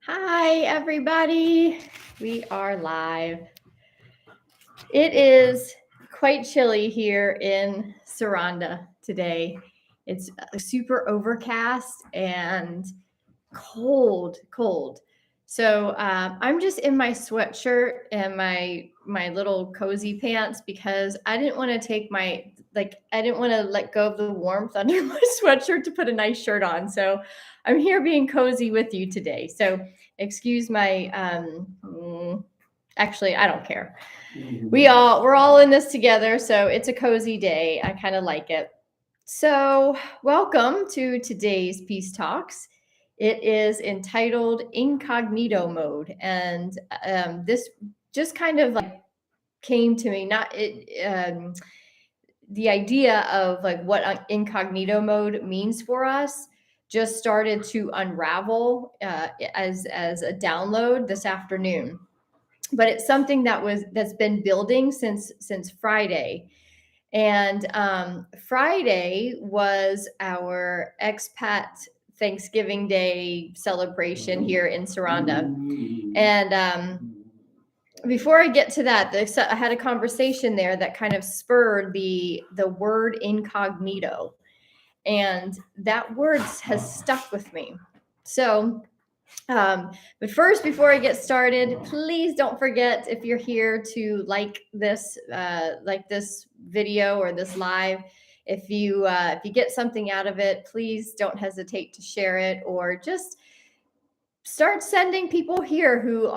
Hi, everybody. We are live. It is quite chilly here in Saranda today. It's super overcast and cold. So I'm just in my sweatshirt and my little cozy pants because I didn't want to I didn't want to let go of the warmth under my sweatshirt to put a nice shirt on. So I'm here being cozy with you today. So excuse my actually I don't care. We're all in this together, so it's a cozy day. I kind of like it. So, welcome to today's Peace Talks. It is entitled Incognito Mode, and this just kind of like came to me. Not it. The idea of like what incognito mode means for us just started to unravel as a download this afternoon. But it's something that's been building since Friday. And Friday was our expat Thanksgiving Day celebration here in Saranda. And before I get to that, I had a conversation there that kind of spurred the word incognito. And that word has stuck with me. So but first, before I get started, please don't forget, if you're here, to like this video or this live. If you get something out of it, please don't hesitate to share it, or just start sending people here who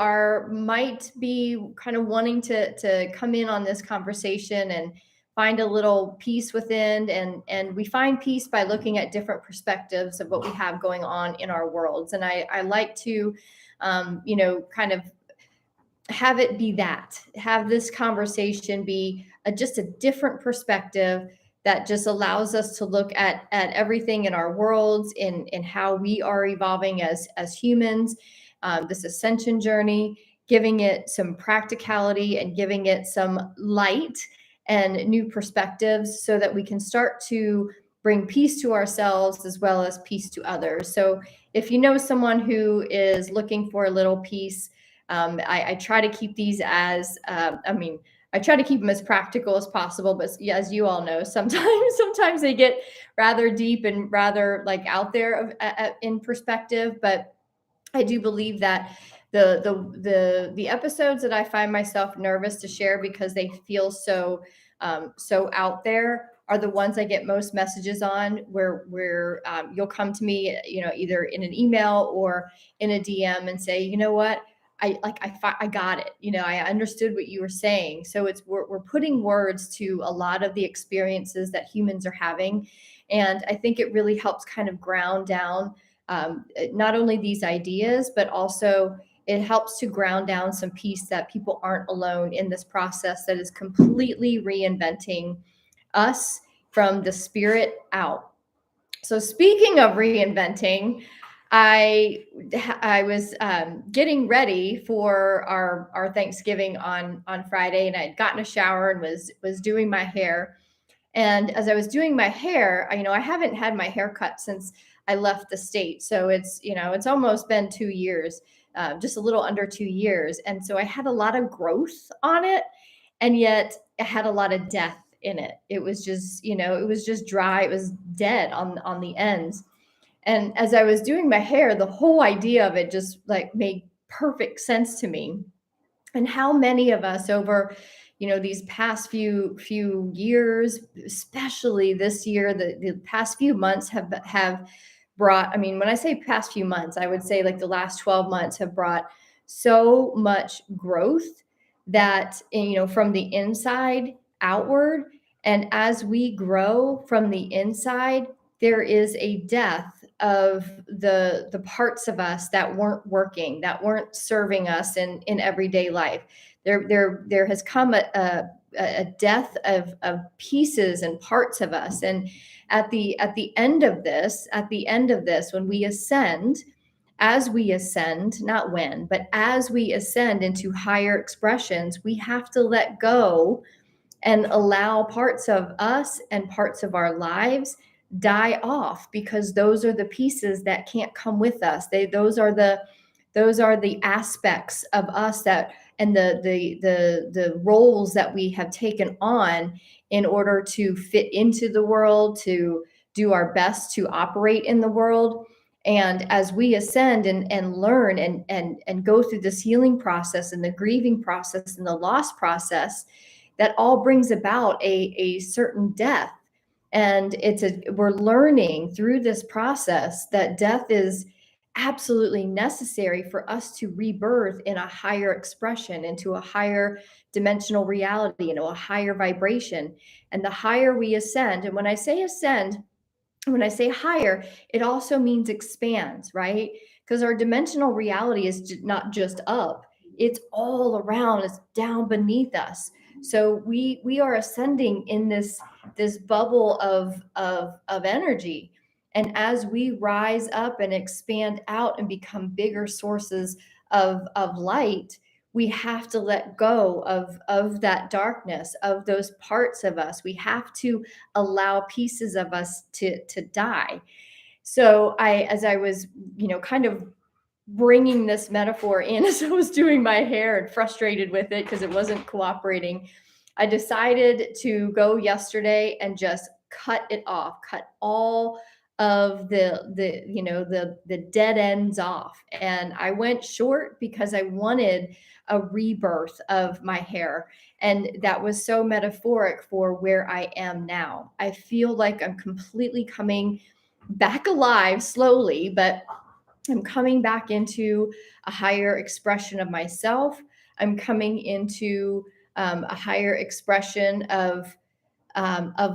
might be kind of wanting to come in on this conversation and find a little peace within. And we find peace by looking at different perspectives of what we have going on in our worlds. And I like to kind of have it be have this conversation be just a different perspective that just allows us to look at everything in our worlds, in how we are evolving as humans, this ascension journey, giving it some practicality and giving it some light and new perspectives so that we can start to bring peace to ourselves as well as peace to others. So if you know someone who is looking for a little peace, I try to keep these I try to keep them as practical as possible, but as you all know, sometimes they get rather deep and rather like out there in perspective. But I do believe that the episodes that I find myself nervous to share because they feel so out there are the ones I get most messages on, where you'll come to me, either in an email or in a DM and say, you know what, I got it. I understood what you were saying. So we're putting words to a lot of the experiences that humans are having. And I think it really helps kind of ground down not only these ideas, but also it helps to ground down some peace that people aren't alone in this process that is completely reinventing us from the spirit out. So speaking of reinventing, I was getting ready for our Thanksgiving on Friday, and I had gotten a shower and was doing my hair. And as I was doing my hair, I haven't had my hair cut since I left the state, so it's almost been 2 years, just a little under 2 years, and so I had a lot of growth on it, and yet it had a lot of death in it. It was just dry. It was dead on the ends. And as I was doing my hair, the whole idea of it just like made perfect sense to me. And how many of us over, these past few years, especially this year, the past few months have brought, when I say past few months, I would say like the last 12 months have brought so much growth that, from the inside outward. And as we grow from the inside, there is a death of the parts of us that weren't working, that weren't serving us in everyday life. There has come a death of pieces and parts of us. And at the end of this, when we ascend, as we ascend, not when, but as we ascend into higher expressions, we have to let go and allow parts of us and parts of our lives die off, because those are the pieces that can't come with us. Those are the Those are the aspects of us that, and the roles that we have taken on in order to fit into the world, to do our best to operate in the world. And as we ascend and learn and go through this healing process and the grieving process and the loss process, that all brings about a certain death. And we're learning through this process that death is absolutely necessary for us to rebirth in a higher expression, into a higher dimensional reality, into a higher vibration. And the higher we ascend, and when I say ascend, when I say higher, it also means expands, right? Because our dimensional reality is not just up, it's all around, it's down beneath us. So we are ascending in this bubble of energy. And as we rise up and expand out and become bigger sources of light, we have to let go of that darkness, of those parts of us. We have to allow pieces of us to die. So as I was, kind of bringing this metaphor in as I was doing my hair and frustrated with it because it wasn't cooperating, I decided to go yesterday and just cut it off, cut all of the dead ends off. And I went short because I wanted a rebirth of my hair. And that was so metaphoric for where I am now. I feel like I'm completely coming back alive slowly, but I'm coming back into a higher expression of myself. I'm coming into a higher expression of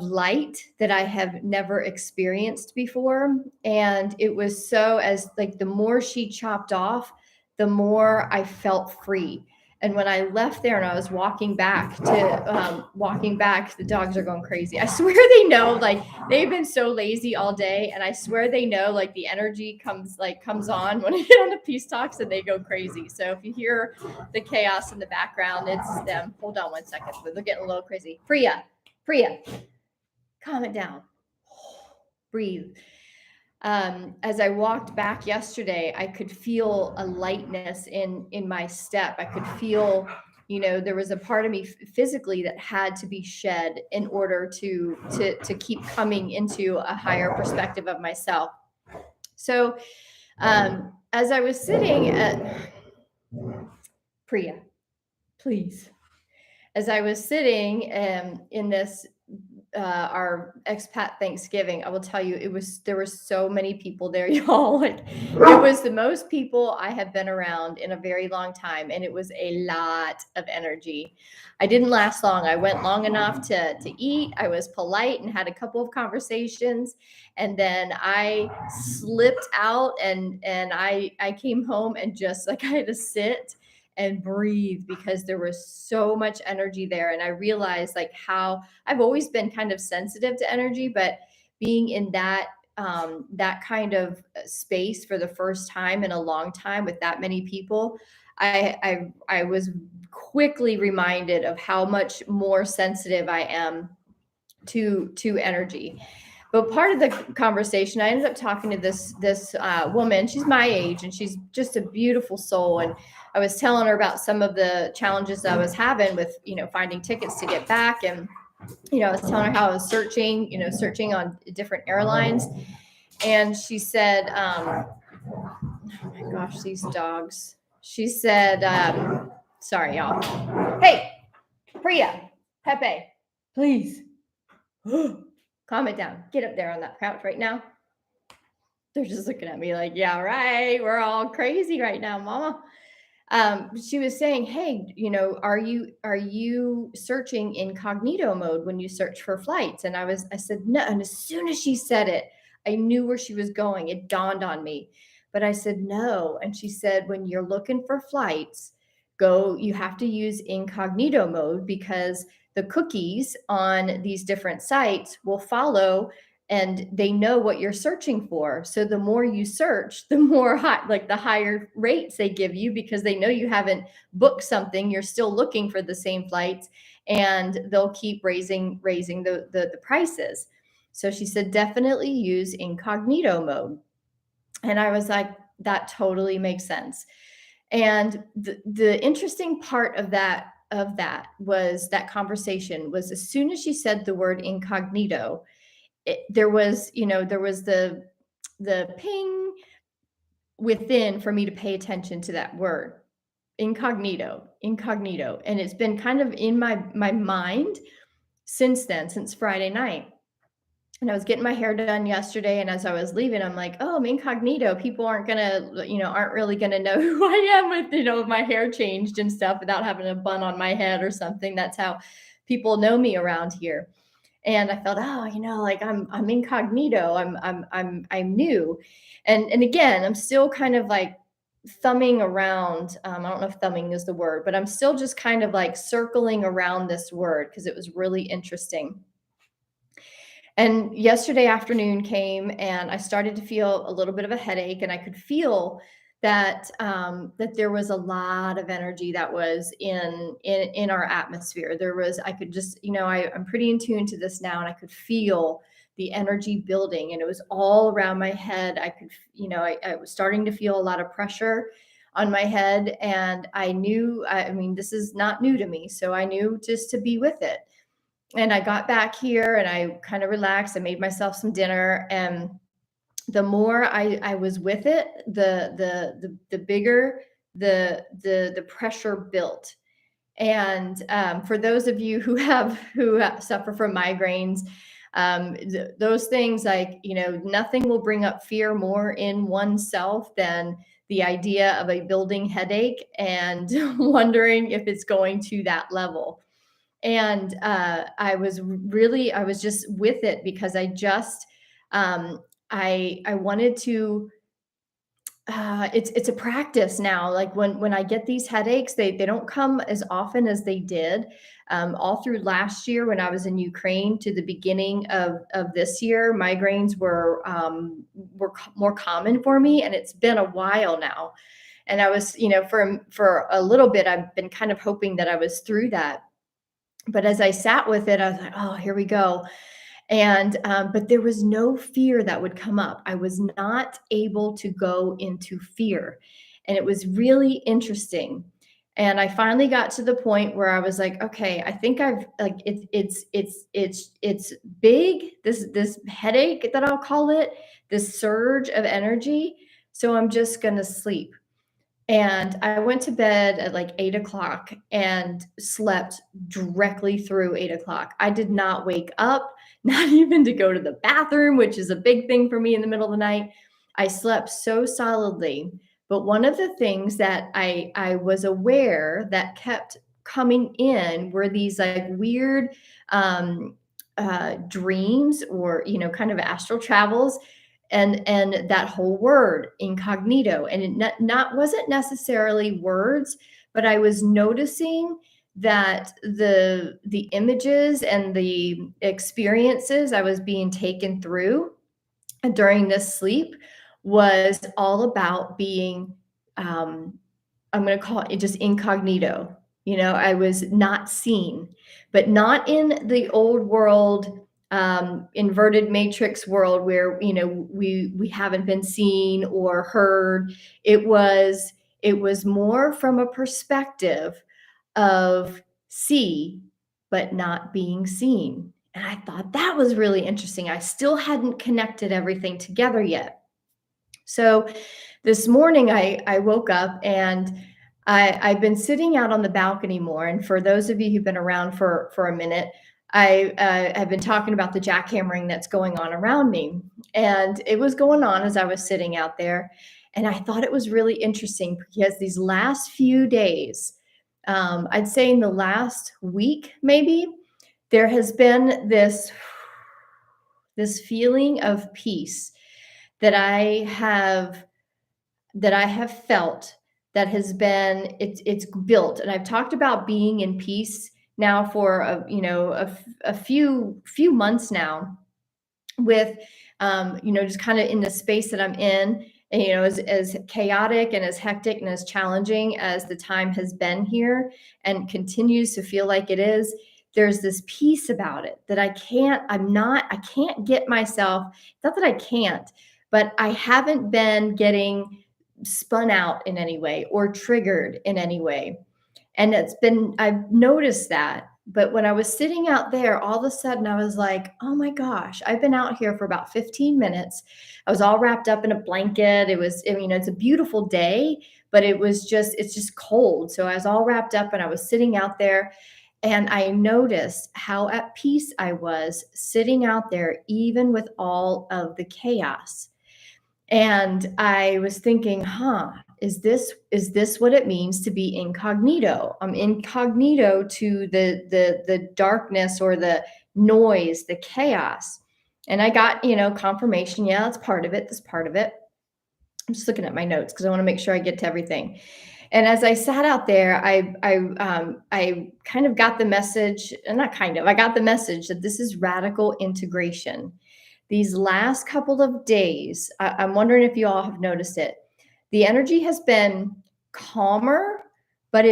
light that I have never experienced before. And it was so, as like the more she chopped off, the more I felt free. And when I left there and I was walking back, the dogs are going crazy. I swear they know, like they've been so lazy all day. And I swear they know, like the energy comes on when I get on the peace talks and they go crazy. So if you hear the chaos in the background, it's them. Hold on one second. They're getting a little crazy. Priya, calm it down. Breathe. As I walked back yesterday, I could feel a lightness in my step. I could feel, there was a part of me physically that had to be shed in order to keep coming into a higher perspective of myself. So, as I was sitting at Priya, please. As I was sitting in this our expat Thanksgiving, I will tell you, there were so many people there, y'all. Like it was the most people I have been around in a very long time, and it was a lot of energy. I didn't last long. I went long enough to eat. I was polite and had a couple of conversations, and then I slipped out and I came home and just like I had to sit and breathe because there was so much energy there. And I realized like how I've always been kind of sensitive to energy, but being in that kind of space for the first time in a long time with that many people, I was quickly reminded of how much more sensitive I am to energy. But part of the conversation, I ended up talking to this woman. She's my age, and she's just a beautiful soul. And I was telling her about some of the challenges I was having with, finding tickets to get back. And, I was telling her how I was searching on different airlines. And she said, oh my gosh, these dogs. She said, sorry, y'all. Hey, Priya, Pepe, please. Calm it down. Get up there on that couch right now. They're just looking at me like, yeah, right. We're all crazy right now, mama. She was saying, hey, are you searching incognito mode when you search for flights? And I said, no. And as soon as she said it, I knew where she was going. It dawned on me. But I said, no. And she said, when you're looking for flights, you have to use incognito mode because the cookies on these different sites will follow and they know what you're searching for. So the more you search, the more the higher rates they give you because they know you haven't booked something. You're still looking for the same flights, and they'll keep raising the prices. So she said, definitely use incognito mode. And I was like, that totally makes sense. And the interesting part of that was that conversation was as soon as she said the word incognito, there was, there was the ping within for me to pay attention to that word, incognito, incognito. And it's been kind of in my mind since then, since Friday night. And I was getting my hair done yesterday, and as I was leaving, I'm like, "Oh, I'm incognito. People aren't really gonna know who I am with, my hair changed and stuff without having a bun on my head or something. That's how people know me around here." And I felt, oh, like I'm incognito. I'm new, and again, I'm still kind of like thumbing around. I don't know if thumbing is the word, but I'm still just kind of like circling around this word because it was really interesting. And yesterday afternoon came and I started to feel a little bit of a headache, and I could feel that there was a lot of energy that was in our atmosphere. I could just, I'm pretty in tune to this now, and I could feel the energy building, and it was all around my head. I could, I was starting to feel a lot of pressure on my head, and I knew, I mean, this is not new to me, so I knew just to be with it. And I got back here and I kind of relaxed. I made myself some dinner, and the more I was with it, the bigger the pressure built. And for those of you who suffer from migraines, those things, like, nothing will bring up fear more in oneself than the idea of a building headache and wondering if it's going to that level. And I was just with it because I wanted to. It's a practice now. Like when I get these headaches, they don't come as often as they did all through last year when I was in Ukraine to the beginning of this year. Migraines were more common for me, and it's been a while now. And I was, for a little bit, I've been kind of hoping that I was through that. But as I sat with it, I was like, oh, here we go. And but there was no fear that would come up. I was not able to go into fear. And it was really interesting. And I finally got to the point where I was like, okay, I think I've like it's big, this headache that I'll call it, this surge of energy. So I'm just gonna sleep. And I went to bed at like 8 o'clock and slept directly through 8 o'clock. I did not wake up, not even to go to the bathroom, which is a big thing for me in the middle of the night. I slept so solidly. But one of the things that I was aware that kept coming in were these like weird dreams, or, kind of astral travels, and that whole word incognito. And it not wasn't necessarily words, but I was noticing that the images and the experiences I was being taken through during this sleep was all about being, I'm going to call it just incognito. I was not seen, but not in the old world, inverted matrix world where, we haven't been seen or heard. It was more from a perspective of see, but not being seen. And I thought that was really interesting. I still hadn't connected everything together yet. So this morning I woke up, and I've been sitting out on the balcony more. And for those of you who've been around for a minute, I have been talking about the jackhammering that's going on around me. And it was going on as I was sitting out there. And I thought it was really interesting because these last few days, I'd say in the last week, maybe, there has been this feeling of peace that I have felt, that has been, it's built. And I've talked about being in peace now for a few months now, with just kind of in the space that I'm in. And, as chaotic and as hectic and as challenging as the time has been here and continues to feel like it is, there's this peace about it that I can't get myself, not that I can't, but I haven't been getting spun out in any way or triggered in any way. And I've noticed that. But when I was sitting out there, all of a sudden I was like, oh my gosh, I've been out here for about 15 minutes. I was all wrapped up in a blanket. It's a beautiful day, but it's just cold. So I was all wrapped up and I was sitting out there, and I noticed how at peace I was sitting out there, even with all of the chaos. And I was thinking, is this what it means to be incognito? I'm incognito to the darkness or the noise, the chaos. And I got, confirmation. Yeah, that's part of it. That's part of it. I'm just looking at my notes because I want to make sure I get to everything. And as I sat out there, I kind of got the message, and not kind of, I got the message that this is radical integration. These last couple of days, I'm wondering if you all have noticed it. The energy has been calmer, but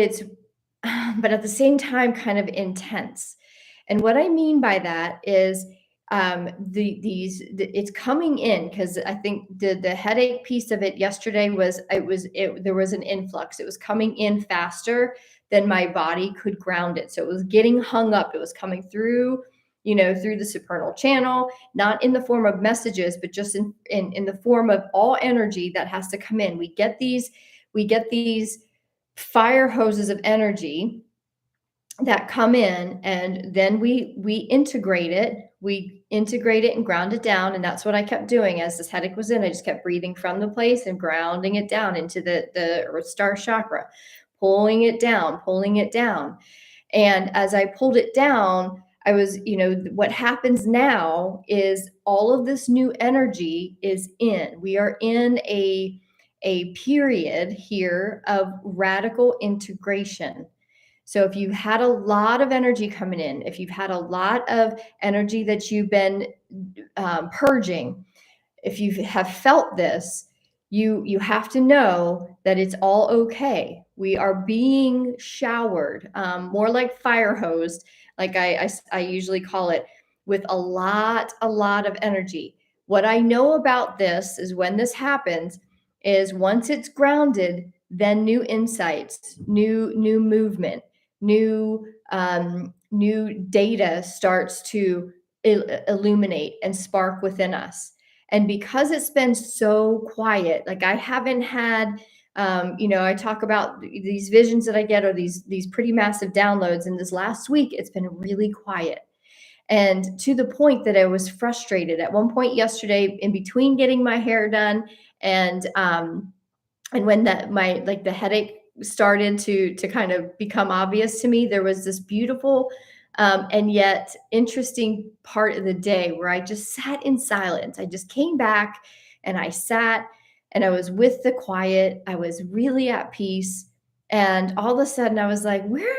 but at the same time kind of intense. And what I mean by that is it's coming in, because I think the headache piece of it yesterday there was an influx. It was coming in faster than my body could ground it. So it was getting hung up. It was coming through, through the supernal channel, not in the form of messages, but just in the form of all energy that has to come in. We get these fire hoses of energy that come in, and then we integrate it and ground it down. And that's what I kept doing as this headache was in. I just kept breathing from the place and grounding it down into the Earth Star chakra, pulling it down. And as I pulled it down, I was, what happens now is all of this new energy is in. We are in a period here of radical integration. So if you've had a lot of energy coming in, if you've had a lot of energy that you've been purging, if you have felt this, you have to know that it's all okay. We are being showered, more like fire hosed, like I usually call it, with a lot of energy. What I know about this is when this happens is once it's grounded, then new insights, new movement, new data starts to illuminate and spark within us. And because it's been so quiet, like I haven't had, I talk about these visions that I get, or these pretty massive downloads. And this last week, it's been really quiet. And to the point that I was frustrated at one point yesterday, in between getting my hair done and when the headache started to kind of become obvious to me, there was this beautiful and yet interesting part of the day where I just sat in silence. I just came back and I sat and I was with the quiet. I was really at peace. And all of a sudden I was like, where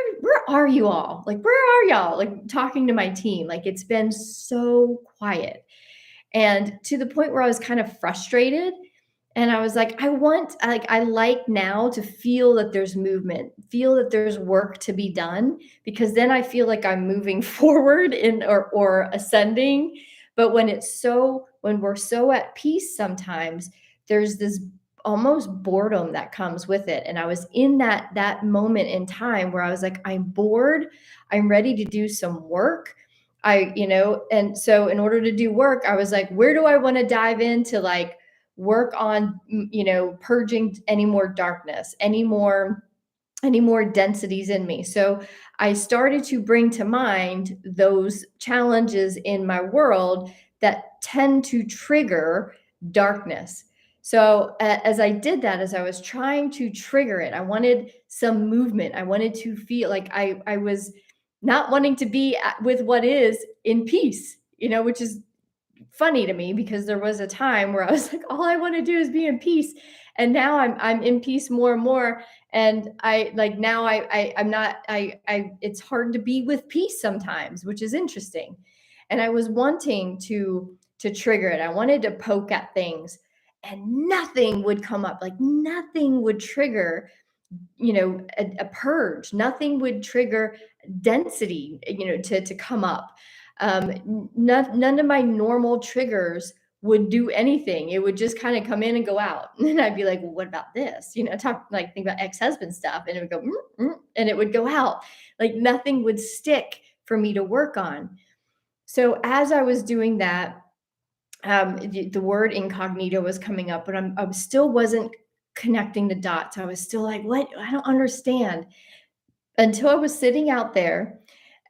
are you all? Like, where are y'all? Like, talking to my team. Like, it's been so quiet. And to the point where I was kind of frustrated. And I was like, I like now to feel that there's movement, feel that there's work to be done, because then I feel like I'm moving forward or ascending. But when we're so at peace, sometimes there's this almost boredom that comes with it. And I was in that moment in time where I was like, I'm bored. I'm ready to do some work. And so in order to do work, I was like, where do I want to dive into, like, work on, purging any more darkness, any more densities in me. So I started to bring to mind those challenges in my world that tend to trigger darkness. So as I did that, as I was trying to trigger it, I wanted some movement. I wanted to feel like I was not wanting to be with what is in peace, which is funny to me, because there was a time where I was like, all I want to do is be in peace. And now I'm in peace more and more. And it's hard to be with peace sometimes, which is interesting. And I was wanting to trigger it. I wanted to poke at things, and nothing would come up. Like, nothing would trigger, a purge. Nothing would trigger density, to come up. None of my normal triggers would do anything. It would just kind of come in and go out. And then I'd be like, well, what about this? Think about ex-husband stuff. And it would go, and it would go out. Like nothing would stick for me to work on. So as I was doing that, the word incognito was coming up, but I still wasn't connecting the dots. I was still like, what? I don't understand. Until I was sitting out there,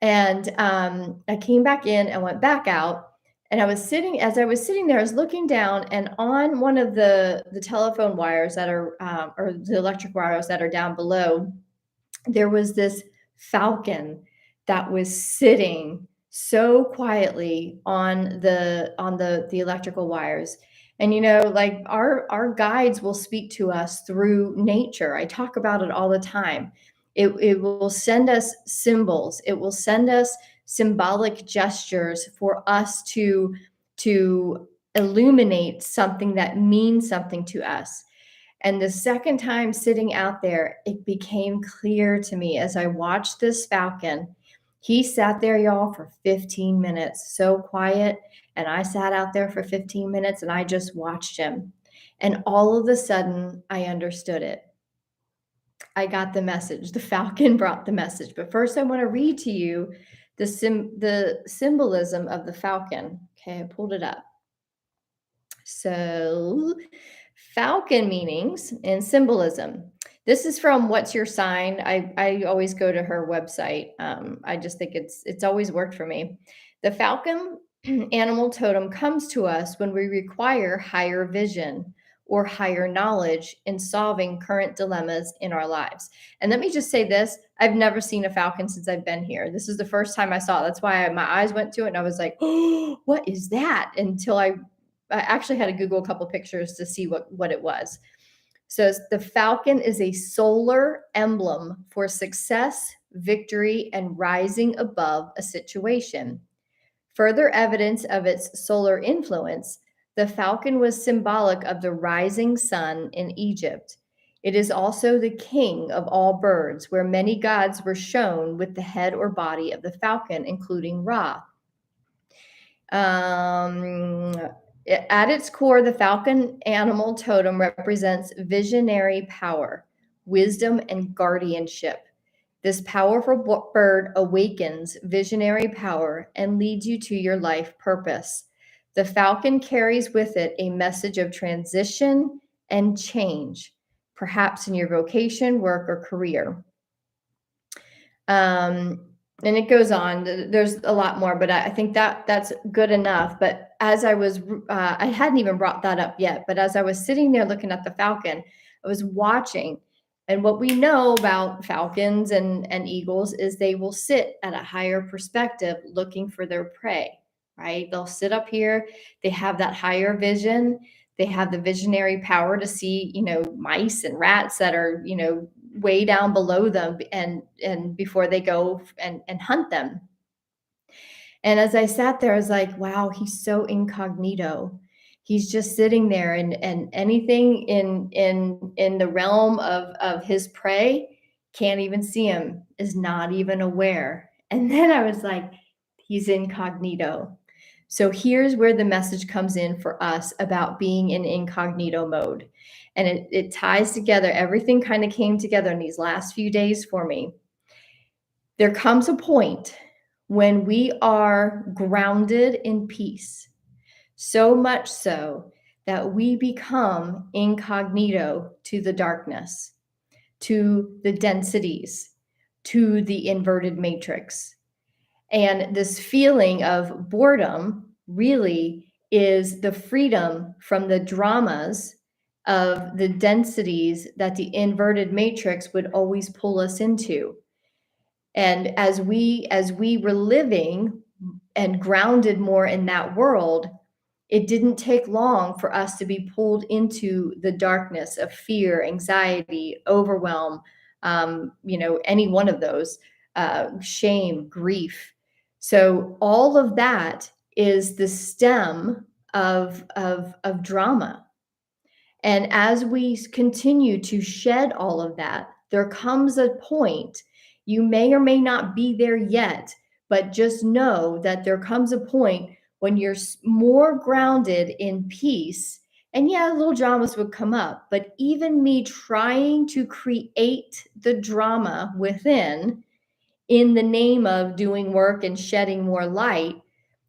and I came back in and went back out. And as I was sitting there, I was looking down, and on one of the telephone wires that are, or the electric wires that are down below, there was this falcon that was sitting so quietly on the electrical wires. And like our guides will speak to us through nature. I talk about it all the time. It will send us symbols. It will send us symbolic gestures for us to illuminate something that means something to us. And the second time sitting out there, it became clear to me as I watched this falcon. He sat there, y'all, for 15 minutes, so quiet. And I sat out there for 15 minutes and I just watched him. And all of a sudden, I understood it. I got the message. The falcon brought the message. But first, I want to read to you the symbolism of the falcon. Okay, I pulled it up. So, falcon meanings and symbolism. This is from What's Your Sign? I always go to her website. I just think it's always worked for me. The falcon animal totem comes to us when we require higher vision or higher knowledge in solving current dilemmas in our lives. And let me just say this, I've never seen a falcon since I've been here. This is the first time I saw it. That's why my eyes went to it and I was like, oh, what is that? Until I actually had to Google a couple pictures to see what it was. So the falcon is a solar emblem for success, victory, and rising above a situation. Further evidence of its solar influence, the falcon was symbolic of the rising sun in Egypt. It is also the king of all birds, where many gods were shown with the head or body of the falcon, including Ra. At its core, the falcon animal totem represents visionary power, wisdom, and guardianship. This powerful bird awakens visionary power and leads you to your life purpose. The falcon carries with it a message of transition and change, perhaps in your vocation, work, or career. And it goes on. There's a lot more, but I think that's good enough. But as I was, I hadn't even brought that up yet, but as I was sitting there looking at the falcon, I was watching. And what we know about falcons and eagles is they will sit at a higher perspective looking for their prey, right? They'll sit up here. They have that higher vision. They have the visionary power to see, mice and rats that are, way down below them and before they go and hunt them. And as I sat there, I was like, wow, he's so incognito. He's just sitting there, and anything in the realm of his prey can't even see him, is not even aware. And then I was like, he's incognito. So here's where the message comes in for us about being in incognito mode. And it ties together. Everything kind of came together in these last few days for me. There comes a point when we are grounded in peace, so much so that we become incognito to the darkness, to the densities, to the inverted matrix. And this feeling of boredom really is the freedom from the dramas of the densities that the inverted matrix would always pull us into. And as we were living and grounded more in that world, it didn't take long for us to be pulled into the darkness of fear, anxiety, overwhelm, any one of those, shame, grief. So all of that is the stem of drama. And as we continue to shed all of that, there comes a point, you may or may not be there yet, but just know that there comes a point when you're more grounded in peace, and yeah, little dramas would come up, but even me trying to create the drama within in the name of doing work and shedding more light,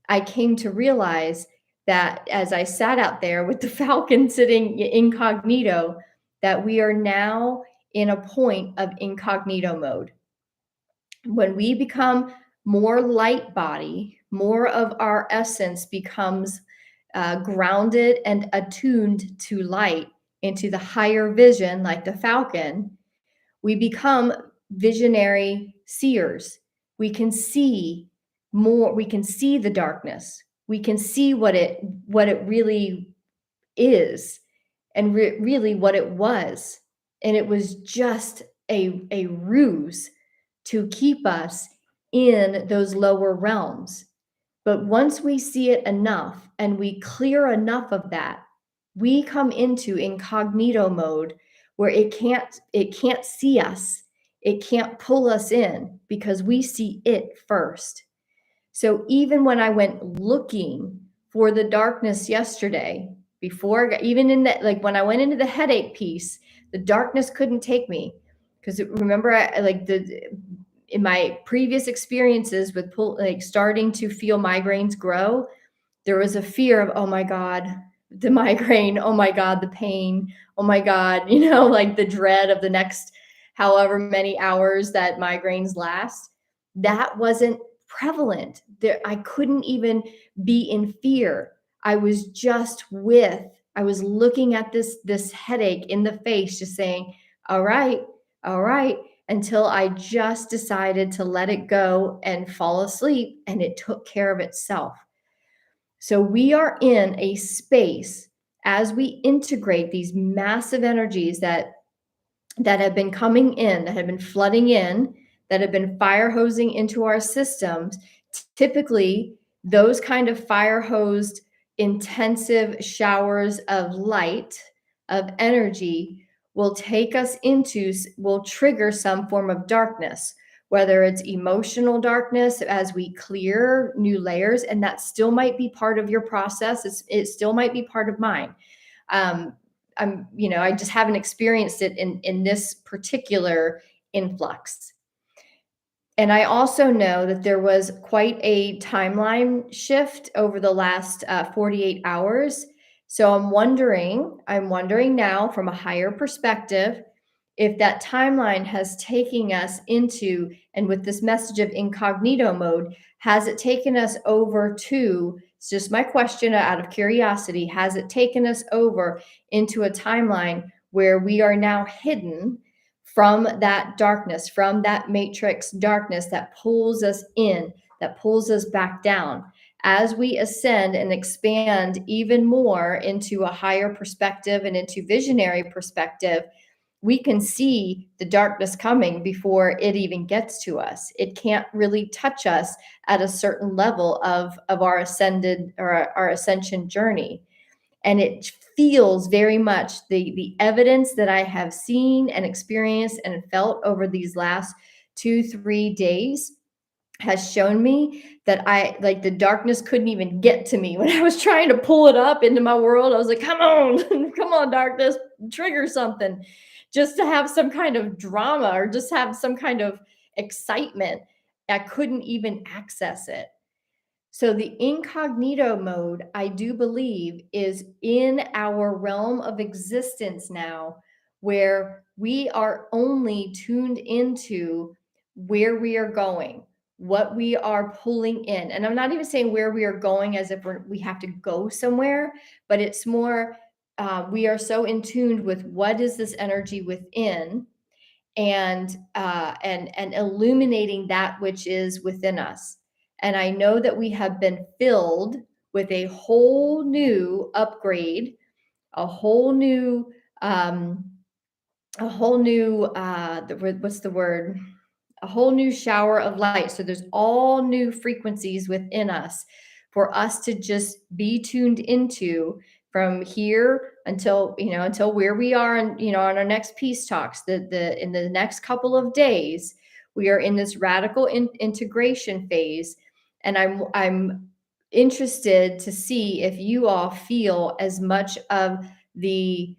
I came to realize that as I sat out there with the falcon sitting incognito, that we are now in a point of incognito mode. When we become more light body, more of our essence becomes grounded and attuned to light into the higher vision, like the falcon, we become visionary seers. We can see more, we can see the darkness. We can see what it really is, and really what it was. And it was just a ruse to keep us in those lower realms. But once we see it enough and we clear enough of that, we come into incognito mode where it can't see us. It can't pull us in because we see it first. So even when I went looking for the darkness yesterday, before even in that, like when I went into the headache piece, the darkness couldn't take me because remember, I like the in my previous experiences with like starting to feel migraines grow, there was a fear of, oh my God, the migraine, oh my God, the pain, oh my God, like the dread of the next however many hours that migraines last. That wasn't prevalent. There, I couldn't even be in fear. I was I was looking at this headache in the face, just saying, all right, all right, until I just decided to let it go and fall asleep, and it took care of itself. So we are in a space as we integrate these massive energies that have been coming in, that have been flooding in, that have been fire hosing into our systems. Typically, those kind of fire hosed intensive showers of light, of energy, will trigger some form of darkness, whether it's emotional darkness as we clear new layers, and that still might be part of your process. It still might be part of mine. I just haven't experienced it in this particular influx. And I also know that there was quite a timeline shift over the last 48 hours. So I'm wondering now from a higher perspective, if that timeline has taken us into, and with this message of incognito mode, has it taken us over to, it's just my question out of curiosity, has it taken us over into a timeline where we are now hidden from that darkness, from that matrix darkness that pulls us in, that pulls us back down? As we ascend and expand even more into a higher perspective and into visionary perspective, we can see the darkness coming before it even gets to us. It can't really touch us at a certain level of our ascended or our ascension journey. And it feels very much the evidence that I have seen and experienced and felt over these last 2-3 days has shown me that I like the darkness couldn't even get to me when I was trying to pull it up into my world. I was like, come on, come on, darkness, trigger something, just to have some kind of drama or just have some kind of excitement. I couldn't even access it. So the incognito mode, I do believe, is in our realm of existence now, where we are only tuned into where we are going, what we are pulling in. And I'm not even saying where we are going as if we have to go somewhere, but it's more, we are so in tune with what is this energy within, and illuminating that which is within us. And I know that we have been filled with a whole new upgrade, a whole new what's the word? A whole new shower of light. So there's all new frequencies within us for us to just be tuned into from here until where we are, and on our next peace talks, in the next couple of days, we are in this radical integration phase. And I'm interested to see if you all feel as much of the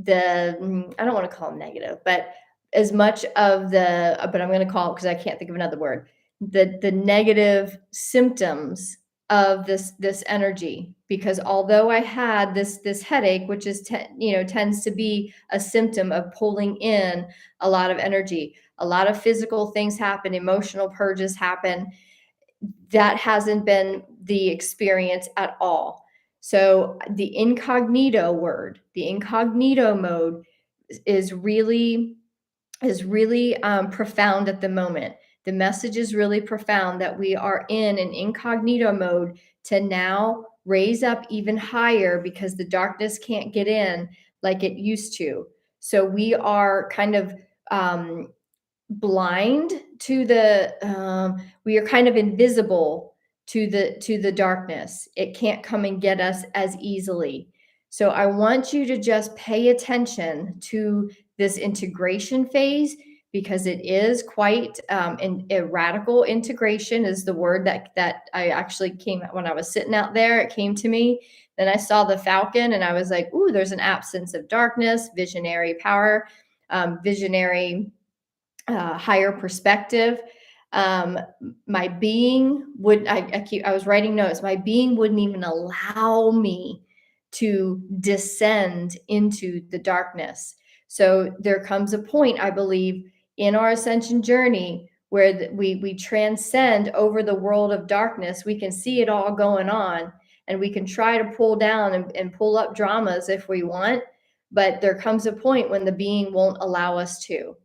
I don't want to call them negative, but as much of but I'm going to call it, because I can't think of another word, the negative symptoms of this energy. Because although I had this headache, which is tends to be a symptom of pulling in a lot of energy, a lot of physical things happen, emotional purges happen, that hasn't been the experience at all. So the incognito word, the incognito mode is really profound at the moment. The message is really profound that we are in an incognito mode to now raise up even higher, because the darkness can't get in like it used to. So we are kind of blind to we are kind of invisible to the darkness. It can't come and get us as easily. So I want you to just pay attention to this integration phase, because it is quite a radical integration is the word that I actually came when I was sitting out there. It came to me. Then I saw the falcon and I was like, ooh, there's an absence of darkness, visionary power, visionary higher perspective. My being would, I was writing notes. My being wouldn't even allow me to descend into the darkness. So there comes a point, I believe, in our ascension journey where we transcend over the world of darkness. We can see it all going on, and we can try to pull down and pull up dramas if we want, but there comes a point when the being won't allow us to.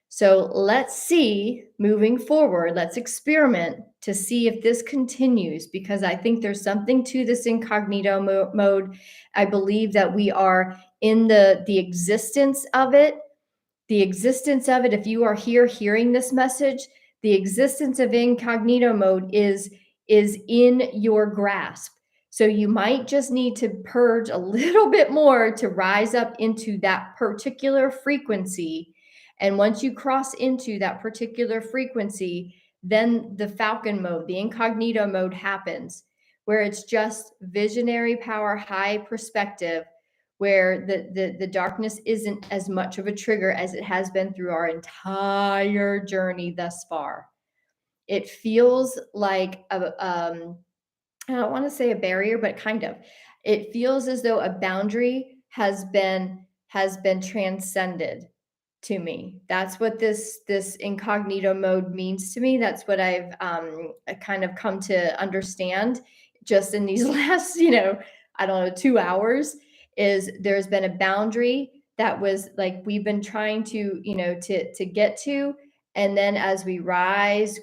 So let's see moving forward, let's experiment to see if this continues, because I think there's something to this incognito mode. I believe that we are in the existence of it. The existence of it, if you are here hearing this message, the existence of incognito mode is in your grasp. So you might just need to purge a little bit more to rise up into that particular frequency. And once you cross into that particular frequency, then the falcon mode, the incognito mode happens, where it's just visionary power, high perspective, where the darkness isn't as much of a trigger as it has been through our entire journey thus far. It feels like I don't want to say a barrier, but kind of. It feels as though a boundary has been transcended to me. That's what this incognito mode means to me. That's what I've kind of come to understand just in these last, I don't know, 2 hours, is there's been a boundary that was like we've been trying to, to get to. And then as we rise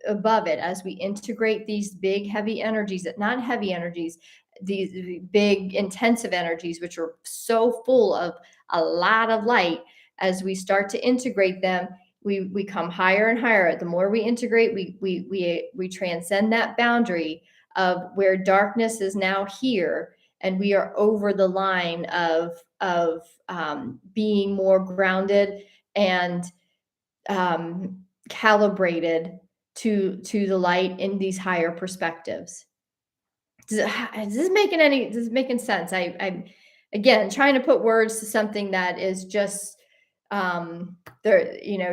above it, as we integrate these big, heavy energies, not heavy energies, these big, intensive energies, which are so full of a lot of light, as we start to integrate them, we come higher and higher. The more we integrate, we transcend that boundary of where darkness is now here, and we are over the line of being more grounded and calibrated to the light in these higher perspectives. Is this making sense? I'm again trying to put words to something that is just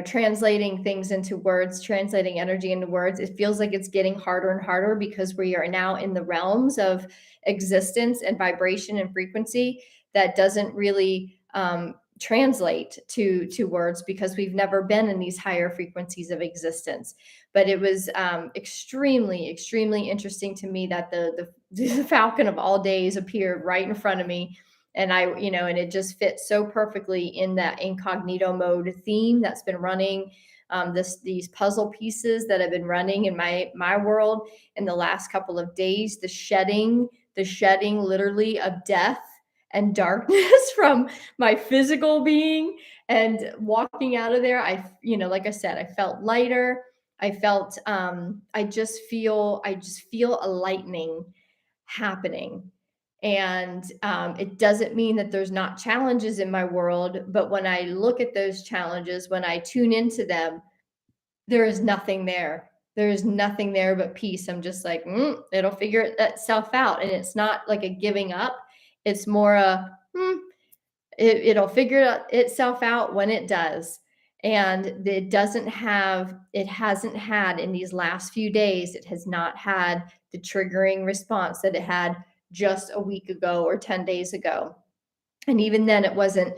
translating things into words, translating energy into words. It feels like it's getting harder and harder, because we are now in the realms of existence and vibration and frequency that doesn't really translate to words, because we've never been in these higher frequencies of existence. But it was extremely, extremely interesting to me that the falcon of all days appeared right in front of me. And and it just fits so perfectly in that incognito mode theme that's been running, these puzzle pieces that have been running in my world in the last couple of days, the shedding literally of death and darkness from my physical being. And walking out of there, like I said, I felt lighter. I felt I just feel a lightening happening. And it doesn't mean that there's not challenges in my world, but when I look at those challenges, when I tune into them, there is nothing there. There's nothing there but peace. I'm just like, it'll figure itself out. And it's not like a giving up. It's more it'll figure itself out when it does. And it hasn't had in these last few days, it has not had the triggering response that it had just a week ago or 10 days ago. And even then it wasn't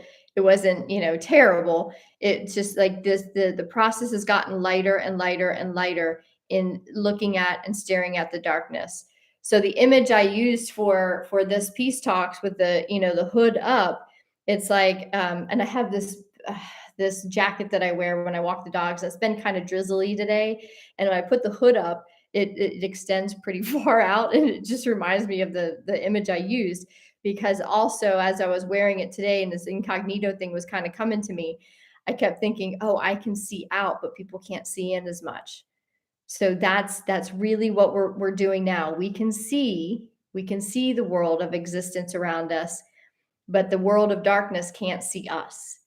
terrible. It's just like the process has gotten lighter and lighter and lighter in looking at and staring at the darkness. So the image I used for this peace talks with the hood up, it's like and I have this jacket that I wear when I walk the dogs that's been kind of drizzly today, and when I put the hood up, it extends pretty far out, and it just reminds me of the image I used. Because also, as I was wearing it today and this incognito thing was kind of coming to me, I kept thinking, oh, I can see out, but people can't see in as much. So that's really what we're doing now. We can see the world of existence around us, but the world of darkness can't see us.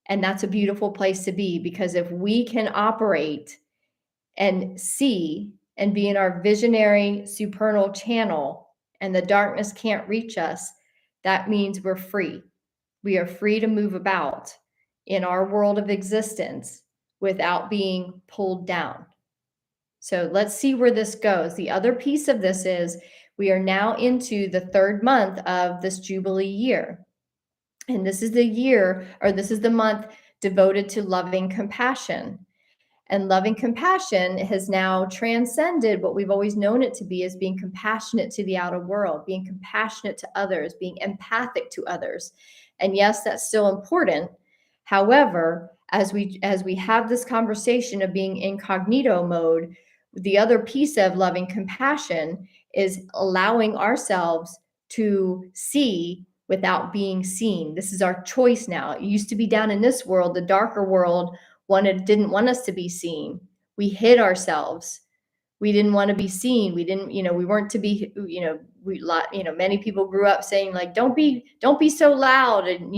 And that's a beautiful place to be, because if we can operate and see and be in our visionary supernal channel and the darkness can't reach us, that means we're free. We are free to move about in our world of existence without being pulled down. So let's see where this goes. The other piece of this is we are now into the third month of this Jubilee year. And this is the month devoted to loving compassion. And loving compassion has now transcended what we've always known it to be, as being compassionate to the outer world, being compassionate to others, being empathic to others. And yes, that's still important. However, as we have this conversation of being incognito mode, the other piece of loving compassion is allowing ourselves to see without being seen. This is our choice now. It used to be down in this world, the darker world didn't want us to be seen. We hid ourselves. We didn't want to be seen. We didn't, we weren't to be, many people grew up saying, like, don't be so loud. And,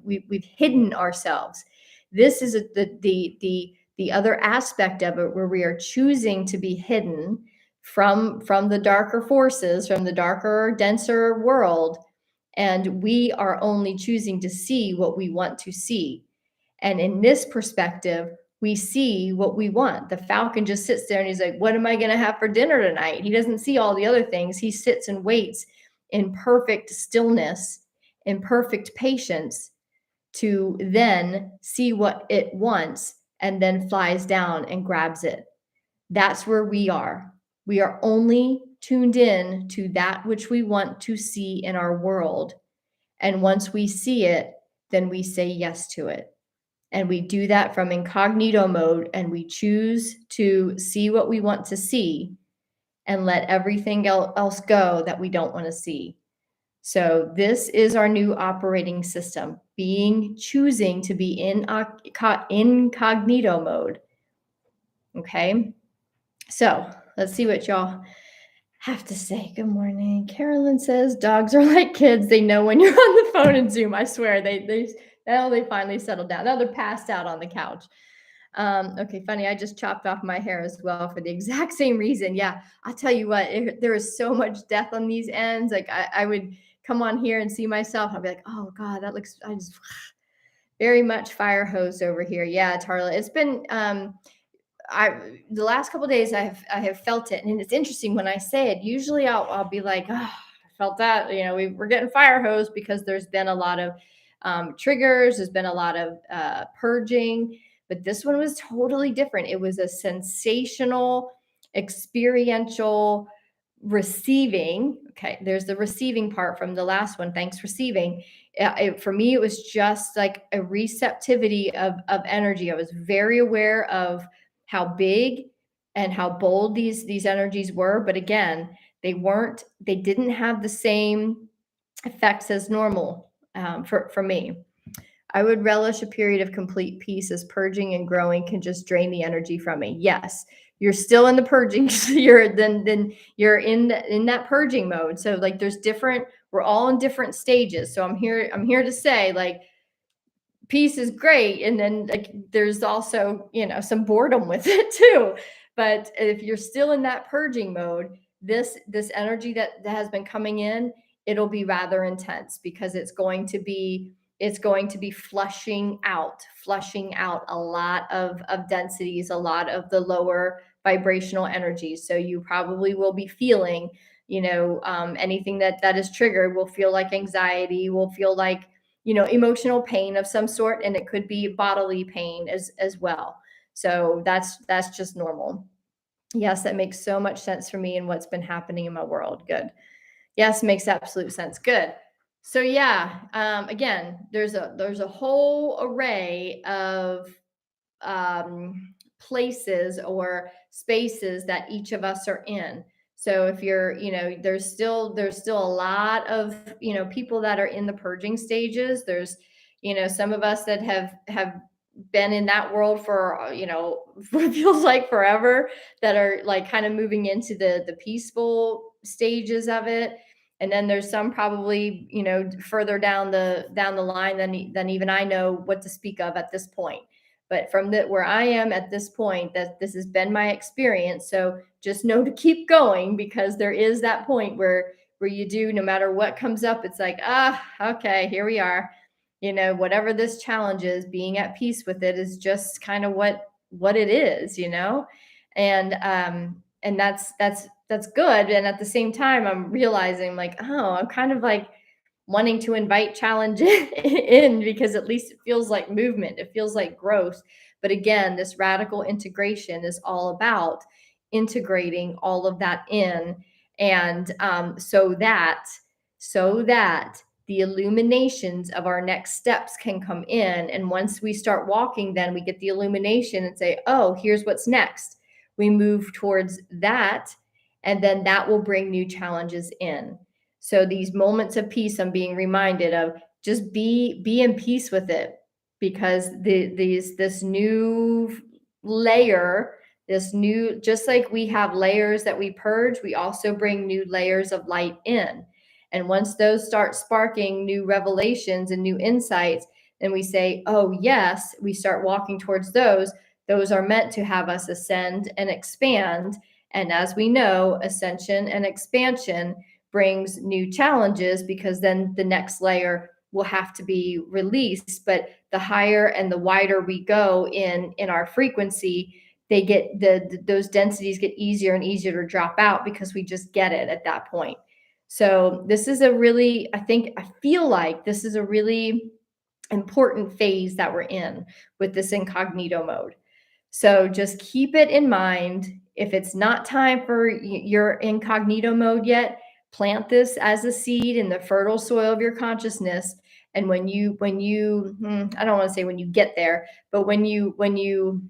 we've hidden ourselves. This is the other aspect of it, where we are choosing to be hidden from the darker forces, from the darker, denser world. And we are only choosing to see what we want to see. And in this perspective, we see what we want. The falcon just sits there and he's like, what am I going to have for dinner tonight? He doesn't see all the other things. He sits and waits in perfect stillness, in perfect patience, to then see what it wants and then flies down and grabs it. That's where we are. We are only tuned in to that which we want to see in our world. And once we see it, then we say yes to it. And we do that from incognito mode, and we choose to see what we want to see and let everything else go that we don't want to see. So this is our new operating system, choosing to be in incognito mode. Okay. So let's see what y'all have to say. Good morning. Carolyn says dogs are like kids. They know when you're on the phone and Zoom. I swear now they finally settled down. Now they're passed out on the couch. Okay, funny. I just chopped off my hair as well for the exact same reason. Yeah, I'll tell you what, there is so much death on these ends. Like I would come on here and see myself. I'll be like, oh God, I just very much fire hose over here. Yeah, Tarla, it's been, the last couple of days I have felt it. And it's interesting when I say it, usually I'll be like, oh, I felt that, we're getting fire hose, because there's been a lot of triggers. There's been a lot of purging, but this one was totally different. It was a sensational, experiential receiving. Okay, there's the receiving part from the last one. Thanks, receiving. For me, it was just like a receptivity of energy. I was very aware of how big and how bold these energies were, but again, they didn't have the same effects as normal. For me, I would relish a period of complete peace, as purging and growing can just drain the energy from me. Yes, you're still in the purging. You're in that purging mode. So like we're all in different stages. So I'm here to say, like, peace is great, and then like there's also some boredom with it too. But if you're still in that purging mode, this energy that has been coming in, it'll be rather intense because it's going to be flushing out a lot of densities, a lot of the lower vibrational energies. So you probably will be feeling, anything that is triggered will feel like anxiety, will feel like, emotional pain of some sort, and it could be bodily pain as well. So that's just normal. Yes, that makes so much sense for me and what's been happening in my world. Good. Yes, makes absolute sense. Good. So yeah, again, there's a whole array of places or spaces that each of us are in. So if you're, there's still a lot of, people that are in the purging stages. There's, some of us that have been in that world for, what feels like forever, that are like kind of moving into the peaceful stages of it. And then there's some probably, further down the line than even I know what to speak of at this point. But from where I am at this point, that this has been my experience. So just know to keep going, because there is that point where you do, no matter what comes up, it's like, okay, here we are. Whatever this challenge is, being at peace with it is just kind of what it is. And that's good. And at the same time, I'm realizing, like, oh, I'm kind of like wanting to invite challenge in, because at least it feels like movement, it feels like growth. But again, this radical integration is all about integrating all of that in, and so that the illuminations of our next steps can come in. And once we start walking, then we get the illumination and say, oh, here's what's next. We move towards that, and then that will bring new challenges in. So these moments of peace, I'm being reminded of, just be in peace with it, because this new layer, just like we have layers that we purge, we also bring new layers of light in. And once those start sparking new revelations and new insights, then we say, oh yes, we start walking towards those. Those are meant to have us ascend and expand. And as we know, ascension and expansion brings new challenges, because then the next layer will have to be released. But the higher and the wider we go in our frequency, those densities get easier and easier to drop out, because we just get it at that point. So this is I feel like this is a really important phase that we're in with this incognito mode. So just keep it in mind. If it's not time for your incognito mode yet, plant this as a seed in the fertile soil of your consciousness. And when you, I don't want to say when you get there, but when you when you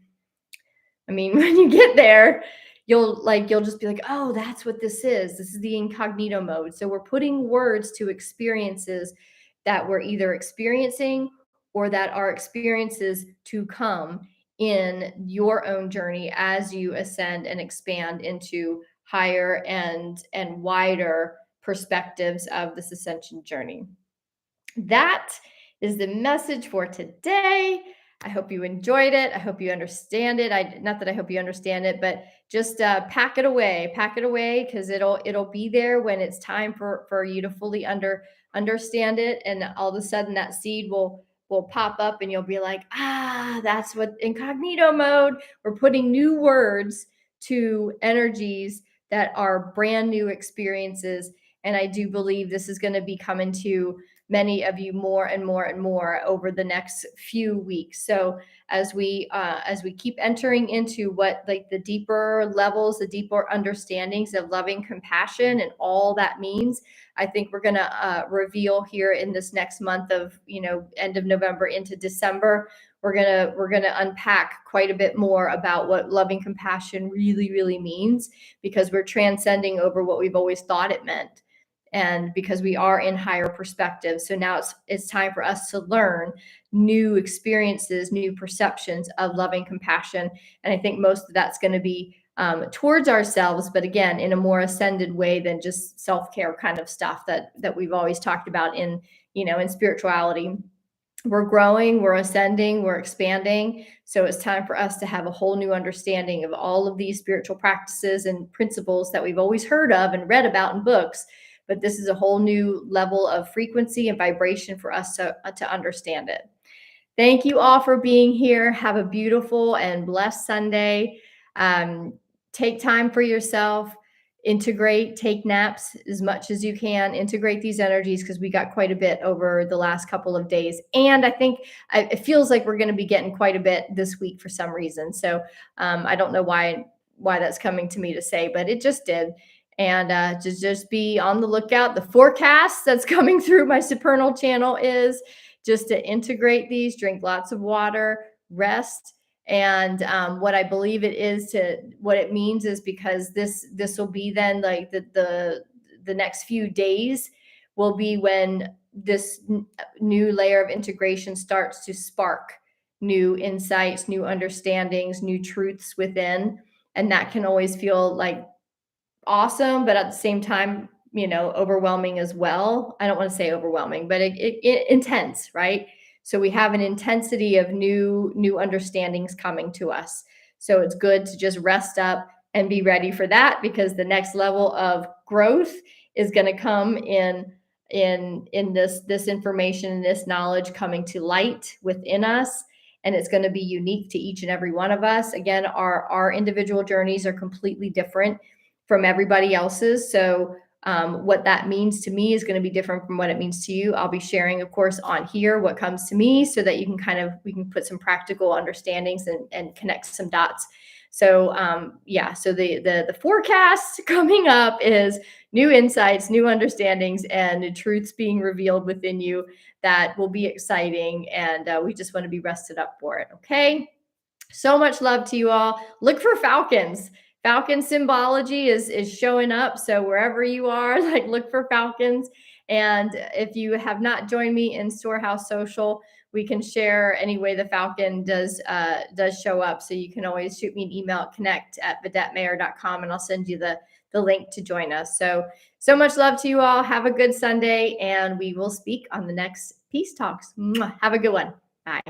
get there, you'll just be like, oh, that's what this is. This is the incognito mode. So we're putting words to experiences that we're either experiencing or that are experiences to come in your own journey as you ascend and expand into higher and wider perspectives of this ascension journey. That is the message for today. I hope you enjoyed it. I hope you understand it. Not that I hope you understand it, but just pack it away, because it'll be there when it's time for you to fully understand it. And all of a sudden that seed will pop up, and you'll be like, that's what incognito mode. We're putting new words to energies that are brand new experiences. And I do believe this is going to be coming to many of you more and more and more over the next few weeks. So as we keep entering into what, like, the deeper levels, the deeper understandings of loving compassion and all that means, I think we're going to reveal here in this next month of, end of November into December. We're gonna unpack quite a bit more about what loving compassion really, really means, because we're transcending over what we've always thought it meant. And because we are in higher perspective. So now it's time for us to learn new experiences, new perceptions of loving compassion. And I think most of that's going to be towards ourselves, but again, in a more ascended way than just self-care kind of stuff that we've always talked about in spirituality. we're growing, we're ascending, we're expanding. So it's time for us to have a whole new understanding of all of these spiritual practices and principles that we've always heard of and read about in books. But this is a whole new level of frequency and vibration for us to understand it. Thank you all for being here. Have a beautiful and blessed Sunday. Um, take time for yourself. Integrate, take naps as much as you can. Integrate these energies because we got quite a bit over the last couple of days. And I think it feels like we're going to be getting quite a bit this week for some reason. So I don't know why that's coming to me to say, but it just did. And just be on the lookout. The forecast that's coming through my Supernal channel is just to integrate these, drink lots of water, rest. And what I believe it is to what it means is because this will be then like the next few days will be when this new layer of integration starts to spark new insights, new understandings, new truths within. And that can always feel like awesome, but at the same time, overwhelming as well. I don't want to say overwhelming, but it intense, right? So we have an intensity of new understandings coming to us. So it's good to just rest up and be ready for that, because the next level of growth is going to come in this information and this knowledge coming to light within us, and it's going to be unique to each and every one of us. Again, our individual journeys are completely different from everybody else's. So what that means to me is going to be different from what it means to you. I'll be sharing, of course, on here what comes to me so that you can we can put some practical understandings and connect some dots. So so the forecast coming up is new insights, new understandings, and the truths being revealed within you that will be exciting. And we just want to be rested up for it. Okay. So much love to you all. Look for falcons. Falcon symbology is showing up. So wherever you are, like, look for falcons. And if you have not joined me in Storehouse Social, we can share any way the falcon does show up. So you can always shoot me an email at connect@videttemeyer.com, and I'll send you the link to join us. So much love to you all. Have a good Sunday, and we will speak on the next Peace Talks. Mwah. Have a good one. Bye.